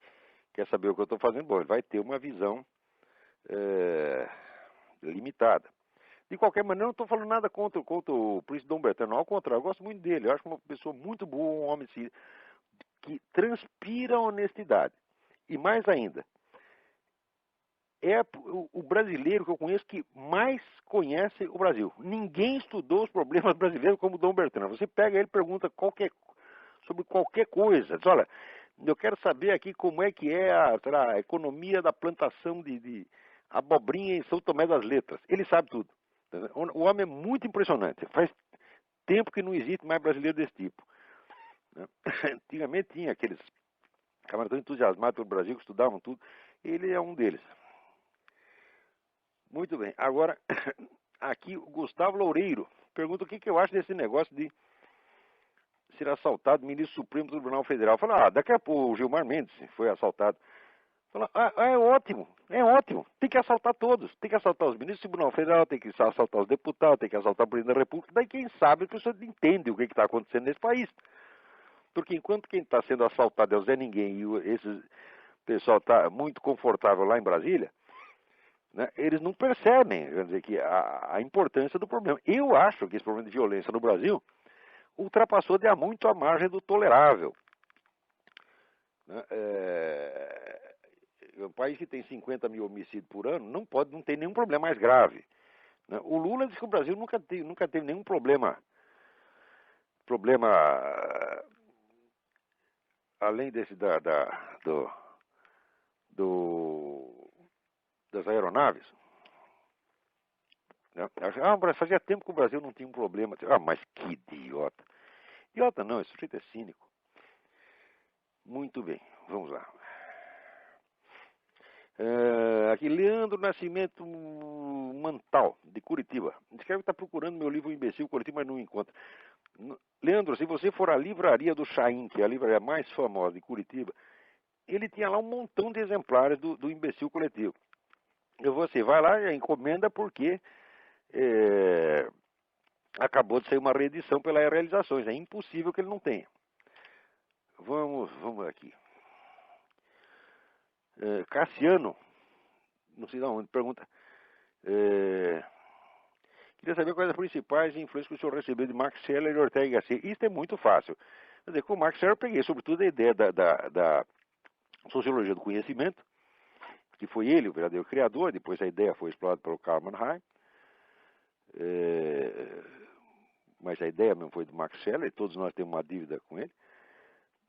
quer saber o que eu estou fazendo, bom, ele vai ter uma visão limitada. De qualquer maneira, não estou falando nada contra o príncipe Dom Bertrand, não, ao contrário, eu gosto muito dele, eu acho uma pessoa muito boa, um homem que transpira honestidade. E mais ainda, é o brasileiro que eu conheço que mais conhece o Brasil. Ninguém estudou os problemas brasileiros como Dom Bertrand. Você pega ele e pergunta sobre qualquer coisa. Diz, olha, eu quero saber aqui como é que é a economia da plantação de abobrinha em São Tomé das Letras. Ele sabe tudo. O homem é muito impressionante. Faz tempo que não existe mais brasileiro desse tipo. Antigamente tinha aqueles camaradas entusiasmados pelo Brasil, que estudavam tudo. Ele é um deles. Muito bem. Agora, aqui o Gustavo Loureiro pergunta o que eu acho desse negócio de ser assaltado ministro supremo do Tribunal Federal. Fala, daqui a pouco o Gilmar Mendes foi assaltado. Fala, é ótimo. Tem que assaltar todos. Tem que assaltar os ministros do Tribunal Federal, tem que assaltar os deputados, tem que assaltar o presidente da República. Daí quem sabe a pessoa entende o que está acontecendo nesse país. Porque enquanto quem está sendo assaltado é o Zé Ninguém e esse pessoal está muito confortável lá em Brasília, né, eles não percebem, quer dizer, que a importância do problema. Eu acho que esse problema de violência no Brasil ultrapassou de há muito a margem do tolerável. Né? Um país que tem 50 mil homicídios por ano não tem nenhum problema mais grave. Né? O Lula disse que o Brasil nunca teve nenhum problema além desse das aeronaves. Fazia tempo que o Brasil não tinha um problema. Mas que idiota. Idiota não, esse sujeito é cínico. Muito bem, vamos lá. Aqui, Leandro Nascimento Mantal, de Curitiba. Diz que está procurando meu livro Imbecil Coletivo, mas não encontra. Leandro, se você for à livraria do Chaim, que é a livraria mais famosa de Curitiba, ele tinha lá um montão de exemplares do Imbecil Coletivo. Você vai lá e encomenda porque acabou de sair uma reedição pela Realizações. É impossível que ele não tenha. Vamos aqui. Cassiano, não sei de onde, pergunta. Queria saber quais as principais influências que o senhor recebeu de Max Scheler e Ortega y Gasset. Isso é muito fácil. Quer dizer, com o Max Scheler eu peguei sobretudo a ideia da sociologia do conhecimento, que foi ele o verdadeiro criador, depois a ideia foi explorada pelo Karl Mannheim. Mas a ideia mesmo foi do Max Scheler, e todos nós temos uma dívida com ele.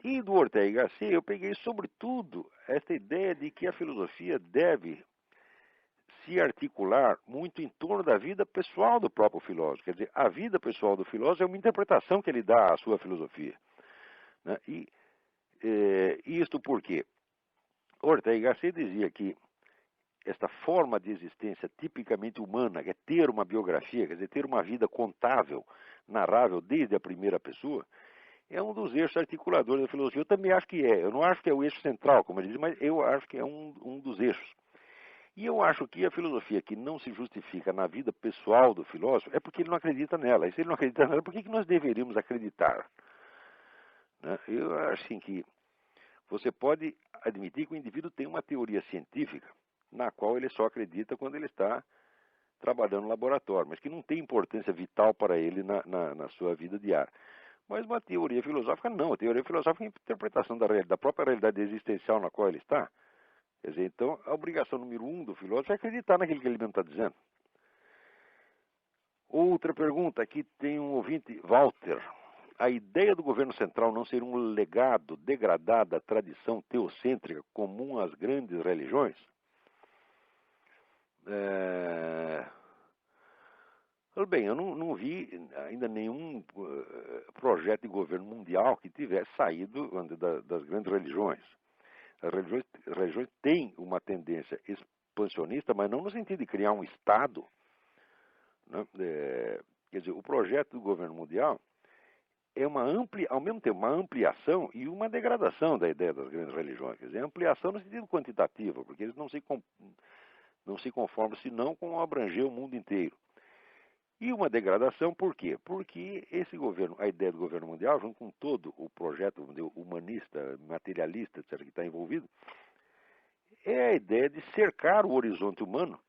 E do Ortega y Gasset eu peguei sobretudo esta ideia de que a filosofia deve se articular muito em torno da vida pessoal do próprio filósofo. Quer dizer, a vida pessoal do filósofo é uma interpretação que ele dá à sua filosofia. Né? E isto porque Ortega y Gasset dizia que esta forma de existência tipicamente humana, que é ter uma biografia, quer dizer, ter uma vida contável, narrável desde a primeira pessoa, é um dos eixos articuladores da filosofia. Eu também acho que é. Eu não acho que é o eixo central, como ele diz, mas eu acho que é um dos eixos. E eu acho que a filosofia que não se justifica na vida pessoal do filósofo é porque ele não acredita nela. E se ele não acredita nela, por que nós deveríamos acreditar? Né? Eu acho assim que você pode admitir que o indivíduo tem uma teoria científica na qual ele só acredita quando ele está trabalhando no laboratório, mas que não tem importância vital para ele na sua vida diária. Mas uma teoria filosófica não, a teoria filosófica é a interpretação da própria realidade existencial na qual ele está. Quer dizer, então a obrigação número 1 do filósofo é acreditar naquilo que ele mesmo está dizendo. Outra pergunta, aqui tem um ouvinte, Walter. A ideia do governo central não ser um legado degradado à tradição teocêntrica comum às grandes religiões? Bem, eu não vi ainda nenhum projeto de governo mundial que tivesse saído das grandes religiões. As religiões têm uma tendência expansionista, mas não no sentido de criar um Estado, né? Quer dizer, o projeto do governo mundial é ao mesmo tempo uma ampliação e uma degradação da ideia das grandes religiões. Quer dizer, ampliação no sentido quantitativo, porque eles não se conformam senão com abranger o mundo inteiro. E uma degradação, por quê? Porque esse governo, a ideia do governo mundial, junto com todo o projeto humanista, materialista, etc., que está envolvido, é a ideia de cercar o horizonte humano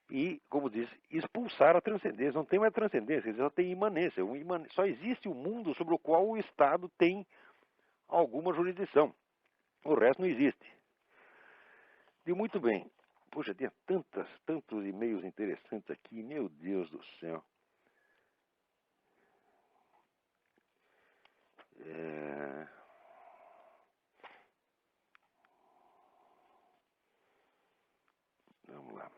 e, como diz, expulsar a transcendência. Não tem mais transcendência, só tem imanência. Só existe um mundo sobre o qual o Estado tem alguma jurisdição. O resto não existe. E muito bem. Puxa, tinha tantos e-mails interessantes aqui, meu Deus do céu. Vamos lá.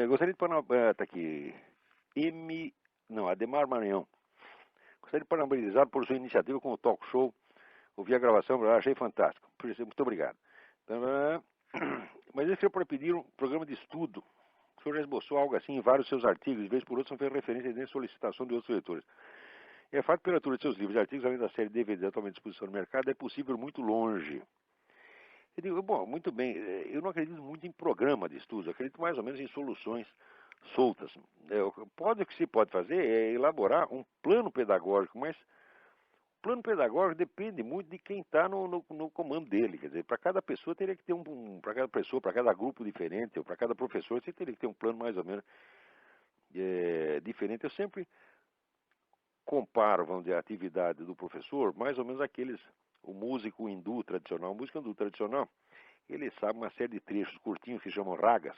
Gostaria de parabenizar, tá aqui, Ademar Maranhão. Gostaria de parabenizar por sua iniciativa com o talk show. Ouvi a gravação, achei fantástico. Muito obrigado. Mas eu queria para pedir um programa de estudo. O senhor já esboçou algo assim em vários seus artigos, de vez por outra são feitas referências nem solicitação de outros leitores. É fato que pela leitura de seus livros e artigos, além da série DVD atualmente à disposição no mercado, é possível ir muito longe. Eu digo, bom, muito bem, eu não acredito muito em programa de estudos, eu acredito mais ou menos em soluções soltas. O que se pode fazer é elaborar um plano pedagógico, mas o plano pedagógico depende muito de quem está no comando dele. Quer dizer, para cada pessoa teria que ter para cada pessoa, para cada grupo diferente, ou para cada professor, você teria que ter um plano mais ou menos diferente. Eu sempre comparo, vamos dizer, a atividade do professor, mais ou menos o músico hindu tradicional. O músico hindu tradicional, ele sabe uma série de trechos curtinhos que chamam ragas,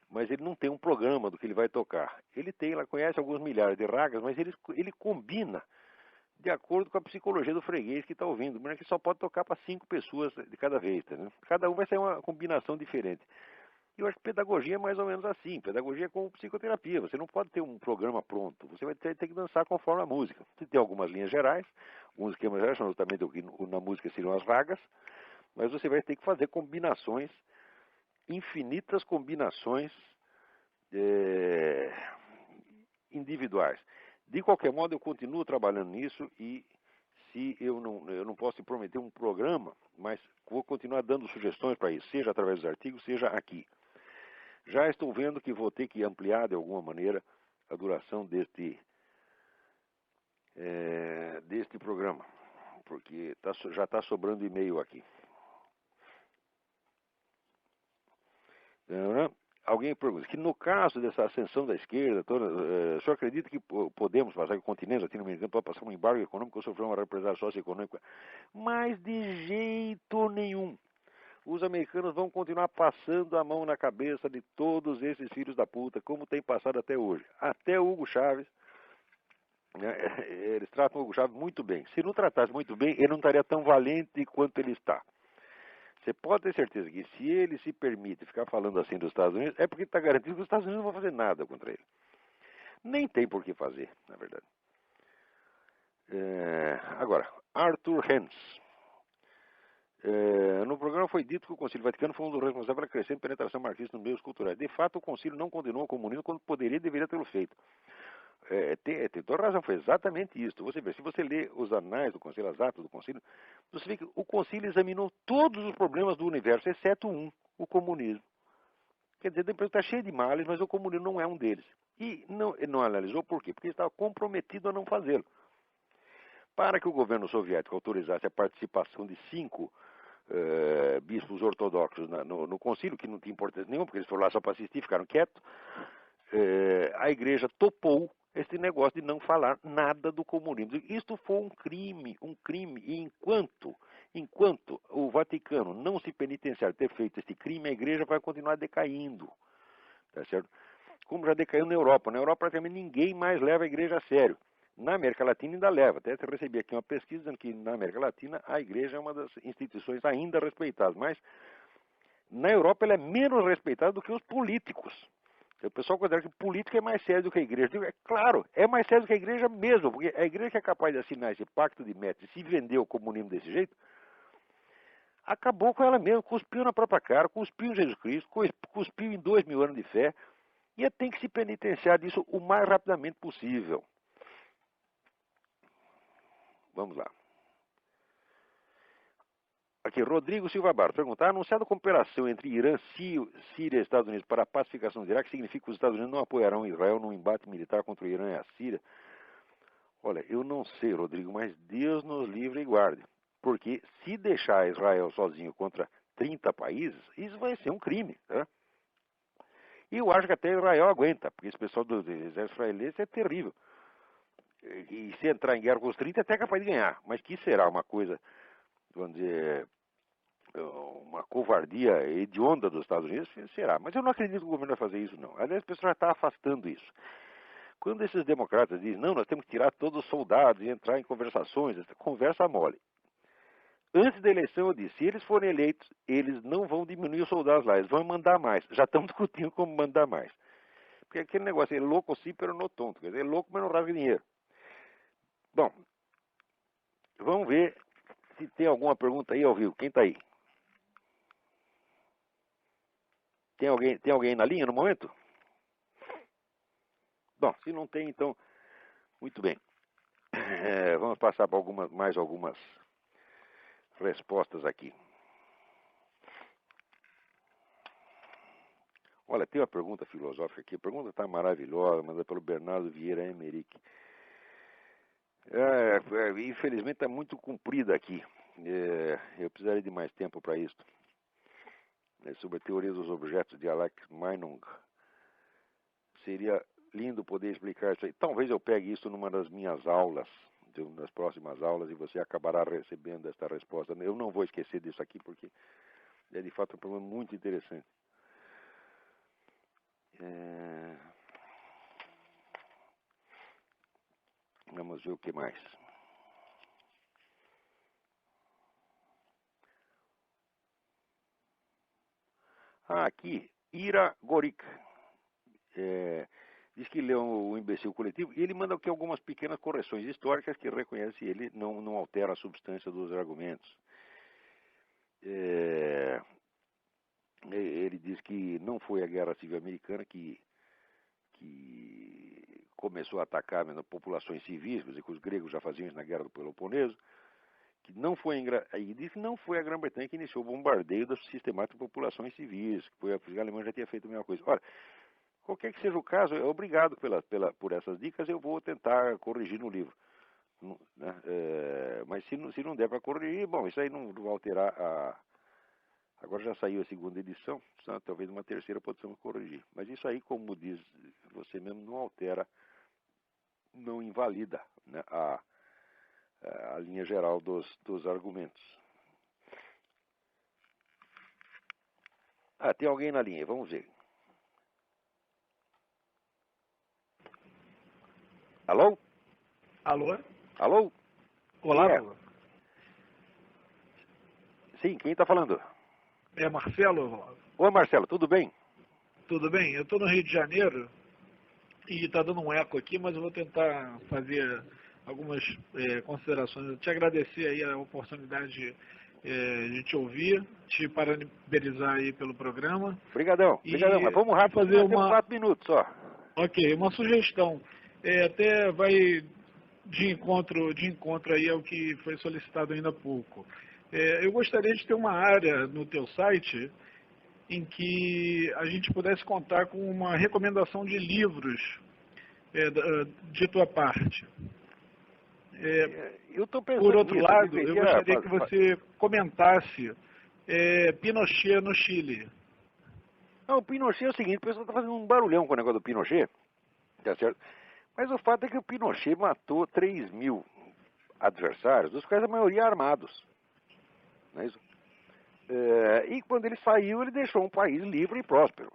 mas ele não tem um programa do que ele vai tocar. Ele conhece alguns milhares de ragas, mas ele combina de acordo com a psicologia do freguês que está ouvindo. Mas que só pode tocar para 5 pessoas de cada vez, tá, né? Cada um vai ser uma combinação diferente. Eu acho que pedagogia é mais ou menos assim. Pedagogia é como psicoterapia. Você não pode ter um programa pronto. Você vai ter que dançar conforme a música. Você tem algumas linhas gerais, alguns esquemas gerais, também na música seriam as ragas, mas você vai ter que fazer combinações, infinitas combinações individuais. De qualquer modo, eu continuo trabalhando nisso e se eu não posso prometer um programa, mas vou continuar dando sugestões para isso, seja através dos artigos, seja aqui. Já estou vendo que vou ter que ampliar de alguma maneira a duração deste programa, porque já está sobrando e-mail aqui. Alguém pergunta que no caso dessa ascensão da esquerda, o senhor acredita que podemos passar, que o continente latino-americano pode passar um embargo econômico ou sofrer uma represália socioeconômica? Mas de jeito nenhum. Os americanos vão continuar passando a mão na cabeça de todos esses filhos da puta, como tem passado até hoje. Até o Hugo Chávez, né, eles tratam o Hugo Chávez muito bem. Se não tratasse muito bem, ele não estaria tão valente quanto ele está. Você pode ter certeza que se ele se permite ficar falando assim dos Estados Unidos, é porque está garantido que os Estados Unidos não vão fazer nada contra ele. Nem tem por que fazer, na verdade. Agora, Arthur Hens. No programa foi dito que o Concílio Vaticano foi um dos responsáveis pela crescente penetração marxista nos meios culturais. De fato, o Concílio não condenou o comunismo quando poderia e deveria tê-lo feito. Tem toda razão, foi exatamente isso. Você vê, se você lê os anais do Concílio, as atas do Concílio, você vê que o Concílio examinou todos os problemas do universo, exceto um, o comunismo. Quer dizer, depois está cheio de males, mas o comunismo não é um deles. E não analisou por quê? Porque estava comprometido a não fazê-lo. Para que o governo soviético autorizasse a participação de 5 bispos ortodoxos no concílio, que não tinha importância nenhuma, porque eles foram lá só para assistir, ficaram quietos, a igreja topou esse negócio de não falar nada do comunismo. Isto foi um crime, e enquanto o Vaticano não se penitenciar ter feito esse crime, a igreja vai continuar decaindo, tá certo? Como já decaiu na Europa. Na Europa praticamente ninguém mais leva a igreja a sério. Na América Latina ainda leva. Até recebi aqui uma pesquisa dizendo que na América Latina a igreja é uma das instituições ainda respeitadas, mas na Europa ela é menos respeitada do que os políticos. O pessoal considera que político é mais sério do que a igreja. Eu digo, é claro, é mais sério do que a igreja mesmo, porque a igreja que é capaz de assinar esse pacto de Médici e se vender o comunismo desse jeito, acabou com ela mesma, cuspiu na própria cara, cuspiu em Jesus Cristo, cuspiu em 2000 anos de fé, e tem que se penitenciar disso o mais rapidamente possível. Vamos lá. Aqui, Rodrigo Silva Barros pergunta: a anunciada cooperação entre Irã, Síria e Estados Unidos para a pacificação do Iraque significa que os Estados Unidos não apoiarão Israel num embate militar contra o Irã e a Síria? Olha, eu não sei, Rodrigo, mas Deus nos livre e guarde. Porque se deixar Israel sozinho contra 30 países, isso vai ser um crime, tá? E eu acho que até Israel aguenta, porque esse pessoal do exército israelense é terrível. E se entrar em guerra com os 30, é até capaz de ganhar. Mas que será uma coisa, vamos dizer, uma covardia hedionda dos Estados Unidos? Será. Mas eu não acredito que o governo vai fazer isso, não. Aliás, o pessoal já está afastando isso. Quando esses democratas dizem, não, nós temos que tirar todos os soldados e entrar em conversações, conversa mole. Antes da eleição eu disse, se eles forem eleitos, eles não vão diminuir os soldados lá, eles vão mandar mais. Já estão discutindo como mandar mais. Porque aquele negócio é louco sim, pero não tonto. Quer dizer, é louco, mas não rasga dinheiro. Bom, vamos ver se tem alguma pergunta aí ao vivo. Quem está aí? Tem alguém na linha no momento? Bom, se não tem, então, muito bem. Vamos passar para mais algumas respostas aqui. Olha, tem uma pergunta filosófica aqui. A pergunta está maravilhosa, mas é pelo Bernardo Vieira Emerick. Infelizmente está muito comprida aqui. Eu precisaria de mais tempo para isso. Sobre a teoria dos objetos de Alex Meinung. Seria lindo poder explicar isso aí. Talvez eu pegue isso numa das minhas aulas, nas próximas aulas, e você acabará recebendo esta resposta. Eu não vou esquecer disso aqui, porque é de fato um problema muito interessante. Vamos ver o que mais. Aqui, Ira Gorik. Diz que leu o Imbecil Coletivo e ele manda aqui algumas pequenas correções históricas que reconhece ele, não altera a substância dos argumentos. Ele diz que não foi a Guerra Civil Americana que começou a atacar populações civis, e que os gregos já faziam isso na Guerra do Peloponeso, que não foi e diz que não foi a Grã-Bretanha que iniciou o bombardeio das sistemáticas populações civis, que a Alemanha já tinha feito a mesma coisa. Ora, qualquer que seja o caso, obrigado por essas dicas, eu vou tentar corrigir no livro. Né? Mas se não der para corrigir, bom, isso aí não vai alterar a... Agora já saiu a segunda edição, talvez uma terceira possamos corrigir. Mas isso aí, como diz você mesmo, não altera, não invalida, né, a linha geral dos argumentos. Tem alguém na linha, vamos ver. Alô? Alô? Alô? Olá, Paulo. Sim, quem está falando? É Marcelo. Oi, Marcelo, tudo bem? Tudo bem? Eu estou no Rio de Janeiro e está dando um eco aqui, mas eu vou tentar fazer algumas considerações. Eu te agradecer aí a oportunidade de te ouvir, te parabenizar aí pelo programa. Obrigadão, mas vamos rápido, fazer temos 4 minutos só. Ok, uma sugestão. Até vai de encontro aí ao que foi solicitado ainda há pouco. Eu gostaria de ter uma área no teu site em que a gente pudesse contar com uma recomendação de livros de tua parte. Eu estou pensando Por outro nisso, lado, eu gostaria que você comentasse Pinochet no Chile. Não, o Pinochet é o seguinte, o pessoal está fazendo um barulhão com o negócio do Pinochet, tá certo? Mas o fato é que o Pinochet matou 3 mil adversários, dos quais a maioria armados. Não é isso? E quando ele saiu, ele deixou um país livre e próspero.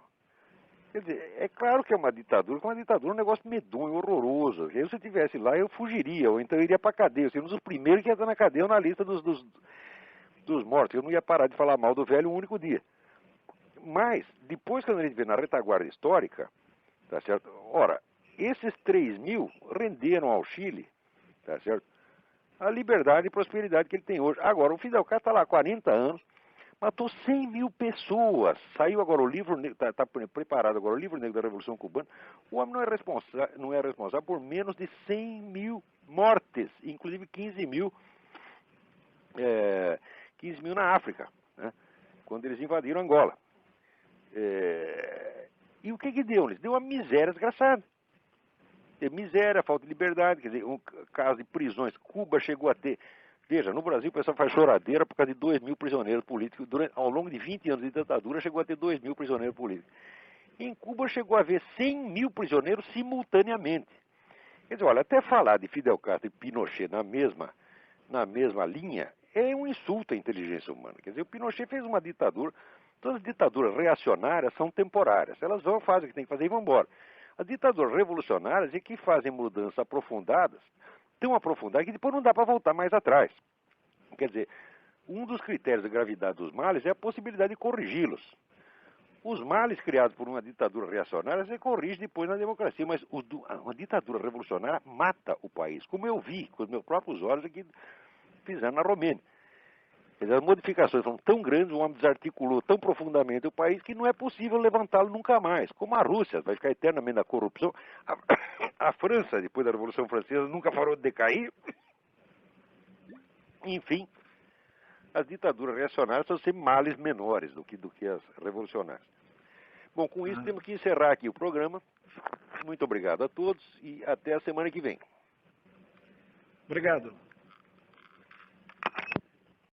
Quer dizer, é claro que é uma ditadura, que uma ditadura é um negócio medonho, horroroso. Eu, se eu estivesse lá, eu fugiria, ou então eu iria para a cadeia. Eu seria um dos primeiros que ia estar na cadeia ou na lista dos mortos. Eu não ia parar de falar mal do velho um único dia. Mas, depois, quando a gente vê na retaguarda histórica, tá certo? Ora, esses 3 mil renderam ao Chile, tá certo? A liberdade e prosperidade que ele tem hoje. Agora, o Fidel Castro está lá há 40 anos, matou 100 mil pessoas. Saiu agora o livro, está preparado agora o livro negro da Revolução Cubana. O homem não é responsável por menos de 100 mil mortes, inclusive 15 mil na África, né? Quando eles invadiram Angola. E o que deu? Deu uma miséria desgraçada. Miséria, falta de liberdade, quer dizer, um caso de prisões. Cuba chegou a ter. Veja, no Brasil o pessoal faz choradeira por causa de 2 mil prisioneiros políticos. Ao longo de 20 anos de ditadura, chegou a ter 2 mil prisioneiros políticos. Em Cuba chegou a haver 100 mil prisioneiros simultaneamente. Quer dizer, olha, até falar de Fidel Castro e Pinochet na mesma linha é um insulto à inteligência humana. Quer dizer, o Pinochet fez uma ditadura. Todas as ditaduras reacionárias são temporárias. Elas vão, fazem o que tem que fazer e vão embora. As ditaduras revolucionárias é que fazem mudanças aprofundadas, tão aprofundadas que depois não dá para voltar mais atrás. Quer dizer, um dos critérios da gravidade dos males é a possibilidade de corrigi-los. Os males criados por uma ditadura reacionária você corrige depois na democracia, mas uma ditadura revolucionária mata o país, como eu vi com os meus próprios olhos aqui fizeram na Romênia. Quer dizer, as modificações são tão grandes, o homem desarticulou tão profundamente o país que não é possível levantá-lo nunca mais. Como a Rússia vai ficar eternamente na corrupção. A França, depois da Revolução Francesa, nunca parou de decair. Enfim, as ditaduras reacionárias são sempre males menores do que as revolucionárias. Bom, com isso temos que encerrar aqui o programa. Muito obrigado a todos e até a semana que vem. Obrigado.